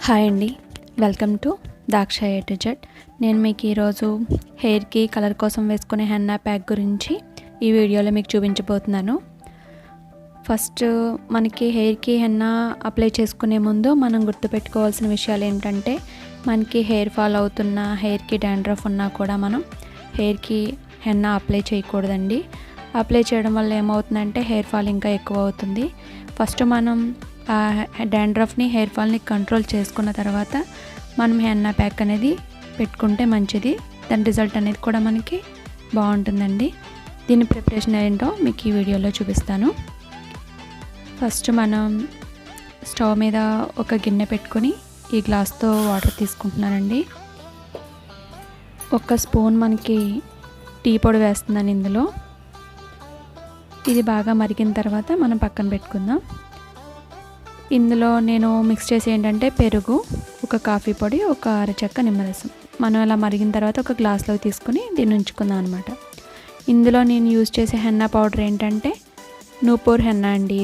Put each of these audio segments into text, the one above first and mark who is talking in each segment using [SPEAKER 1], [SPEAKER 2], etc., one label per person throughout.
[SPEAKER 1] Hi అండి, welcome to దాక్ష A to Z. నేను మీకు ఈరోజు హెయిర్కి కలర్ కోసం వేసుకునే హెన్నా ప్యాక్ గురించి ఈ వీడియోలో మీకు చూపించబోతున్నాను. ఫస్ట్ మనకి హెయిర్కి హెన్నా అప్లై చేసుకునే ముందు మనం గుర్తుపెట్టుకోవాల్సిన విషయాలు ఏంటంటే, మనకి హెయిర్ ఫాల్ అవుతున్నా, హెయిర్కి డాండ్రఫ్ ఉన్నా కూడా మనం హెయిర్కి హెన్నా అప్లై చేయకూడదండి. అప్లై చేయడం వల్ల ఏమవుతుందంటే హెయిర్ ఫాల్ ఇంకా ఎక్కువ అవుతుంది. ఫస్ట్ మనం డాండ్రఫ్ని, హెయిర్ ఫాల్ని కంట్రోల్ చేసుకున్న తర్వాత మనం హెన్నా ప్యాక్ అనేది పెట్టుకుంటే మంచిది. దాని రిజల్ట్ అనేది కూడా మనకి బాగుంటుందండి. దీని ప్రిపరేషన్ ఏంటో మీకు ఈ వీడియోలో చూపిస్తాను. ఫస్ట్ మనం స్టవ్ మీద ఒక గిన్నె పెట్టుకొని ఈ గ్లాస్తో వాటర్ తీసుకుంటున్నానండి. ఒక స్పూన్ మనకి టీ పొడి వేస్తున్నాను ఇందులో. ఇది బాగా మరిగిన తర్వాత మనం పక్కన పెట్టుకుందాం. ఇందులో నేను మిక్స్ చేసి ఏంటంటే పెరుగు, ఒక కాఫీ పొడి, ఒక అరచెక్క నిమ్మరసం. మనం అలా మరిగిన తర్వాత ఒక గ్లాస్లో తీసుకుని దీన్ని ఉంచుకుందాం అనమాట. ఇందులో నేను యూజ్ చేసే హెన్నా పౌడర్ ఏంటంటే నూపూర్ హెన్నా అండి.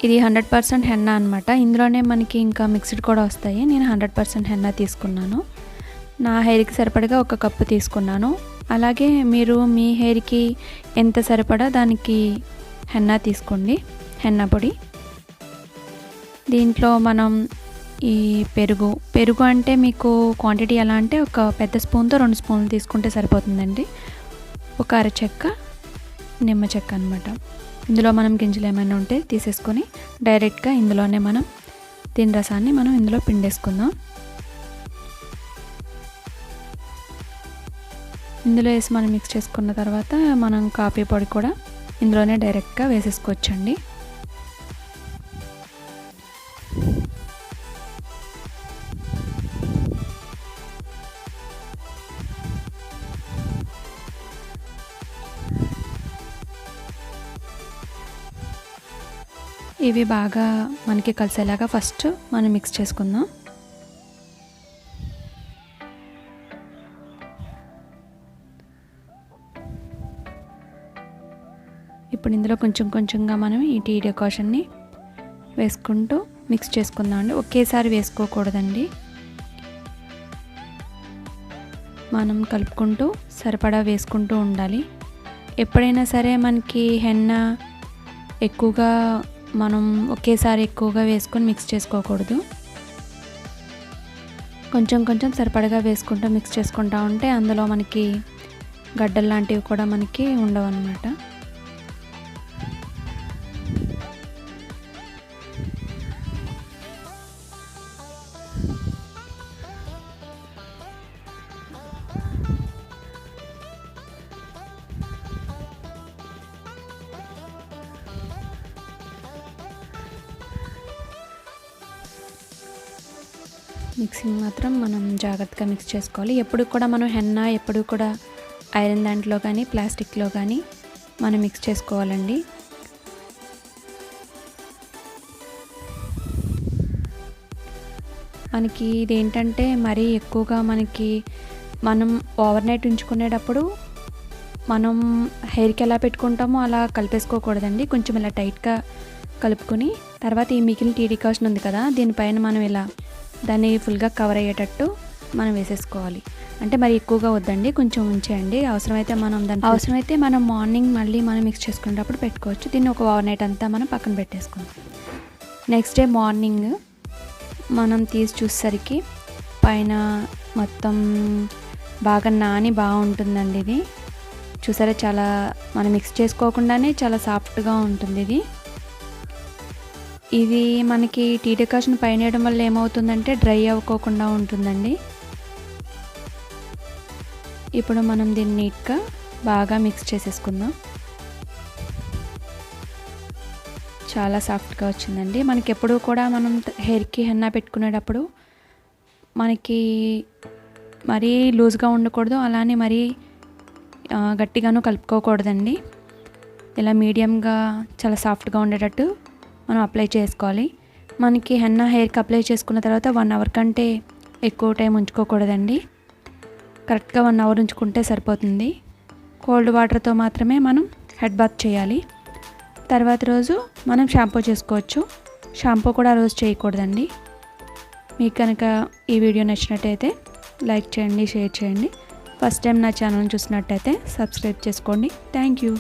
[SPEAKER 1] ఇది 100% హెన్నా అనమాట. ఇందులోనే మనకి ఇంకా మిక్స్డ్ కూడా వస్తాయి. నేను 100% హెన్నా తీసుకున్నాను. నా హెయిర్కి సరిపడగా ఒక కప్పు తీసుకున్నాను. అలాగే మీరు మీ హెయిర్కి ఎంత సరిపడా దానికి హెన్నా తీసుకోండి, హెన్నా పొడి. దీంట్లో మనం ఈ పెరుగు అంటే మీకు క్వాంటిటీ ఎలా అంటే ఒక పెద్ద స్పూన్తో 2 స్పూన్లు తీసుకుంటే సరిపోతుందండి. ఒక అరచెక్క నిమ్మ చెక్క అనమాట. ఇందులో మనం గింజలు ఏమైనా ఉంటే తీసేసుకొని డైరెక్ట్గా ఇందులోనే మనం దీని రసాన్ని మనం ఇందులో పిండేసుకుందాం. ఇందులో వేసి మనం మిక్స్ చేసుకున్న తర్వాత మనం కాఫీ పొడి కూడా ఇందులోనే డైరెక్ట్గా వేసేసుకోవచ్చండి. ఇవి బాగా మనకి కలిసేలాగా ఫస్ట్ మనం మిక్స్ చేసుకుందాం. ఇప్పుడు ఇందులో కొంచెం కొంచెంగా మనం ఈ టీ డెకాషన్ని వేసుకుంటూ మిక్స్ చేసుకుందాం అండి. ఒకేసారి వేసుకోకూడదండి. మనం కలుపుకుంటూ సరిపడా వేసుకుంటూ ఉండాలి. ఎప్పుడైనా సరే మనకి హెన్నా ఎక్కువగా మనం ఒకేసారి ఎక్కువగా వేసుకొని మిక్స్ చేసుకోకూడదు. కొంచెం కొంచెం సరిపడగా వేసుకుంటూ మిక్స్ చేసుకుంటూ ఉంటే అందులో మనకి గడ్డలు లాంటివి కూడా మనకి ఉండవు అన్నమాట. మిక్సింగ్ మాత్రం మనం జాగ్రత్తగా మిక్స్ చేసుకోవాలి. ఎప్పుడు కూడా మనం హెన్నా ఎప్పుడు కూడా ఐరన్ దాంట్లో కానీ ప్లాస్టిక్లో కానీ మనం మిక్స్ చేసుకోవాలండి. మనకి ఇదేంటంటే మరీ ఎక్కువగా మనం ఓవర్ నైట్ ఉంచుకునేటప్పుడు మనం హెయిర్కి ఎలా పెట్టుకుంటామో అలా కలిపేసుకోకూడదండి. కొంచెం ఇలా టైట్గా కలుపుకొని తర్వాత ఈ మిగిలిన టీ డికాషన్ ఉంది కదా, దీనిపైన మనం ఇలా దాన్ని ఫుల్గా కవర్ అయ్యేటట్టు మనం వేసేసుకోవాలి. అంటే మరి ఎక్కువగా వద్దండి, కొంచెం ఉంచేయండి. అవసరమైతే మనం మార్నింగ్ మళ్ళీ మనం మిక్స్ చేసుకునేటప్పుడు పెట్టుకోవచ్చు. దీన్ని ఒక ఓవర్ నైట్ అంతా మనం పక్కన పెట్టేసుకుందాం. నెక్స్ట్ డే మార్నింగ్ మనం తీసి చూసేసరికి పైన మొత్తం బాగా నాని బాగుంటుందండి. ఇది చూసారా, చాలా మనం మిక్స్ చేసుకోకుండానే చాలా సాఫ్ట్గా ఉంటుంది. ఇది మనకి టీ డికాషన్ పైన వేయడం వల్ల ఏమవుతుందంటే డ్రై అవ్వకోకుండా ఉంటుందండి. ఇప్పుడు మనం దీన్ని నీట్గా బాగా మిక్స్ చేసేసుకుందాం. చాలా సాఫ్ట్గా వచ్చిందండి. మనకి ఎప్పుడు కూడా మనం హెయిర్కి హెన్నా పెట్టుకునేటప్పుడు మనకి మరీ లూజ్గా ఉండకూడదు, అలానే మరీ గట్టిగాను కలుపుకోకూడదండి. ఇలా మీడియంగా చాలా సాఫ్ట్గా ఉండేటట్టు మనం అప్లై చేసుకోవాలి. మనకి హెన్నా హెయిర్కి అప్లై చేసుకున్న తర్వాత 1 అవర్ కంటే ఎక్కువ టైం ఉంచుకోకూడదండి. కరెక్ట్గా 1 అవర్ ఉంచుకుంటే సరిపోతుంది. కోల్డ్ వాటర్తో మాత్రమే మనం హెడ్ బాత్ చేయాలి. తర్వాత రోజు మనం షాంపూ చేసుకోవచ్చు. షాంపూ కూడా రోజు చేయకూడదండి. మీకు కనుక ఈ వీడియో నచ్చినట్టయితే లైక్ చేయండి, షేర్ చేయండి. ఫస్ట్ టైం నా ఛానల్ చూసినట్టయితే సబ్స్క్రైబ్ చేసుకోండి. Thank you.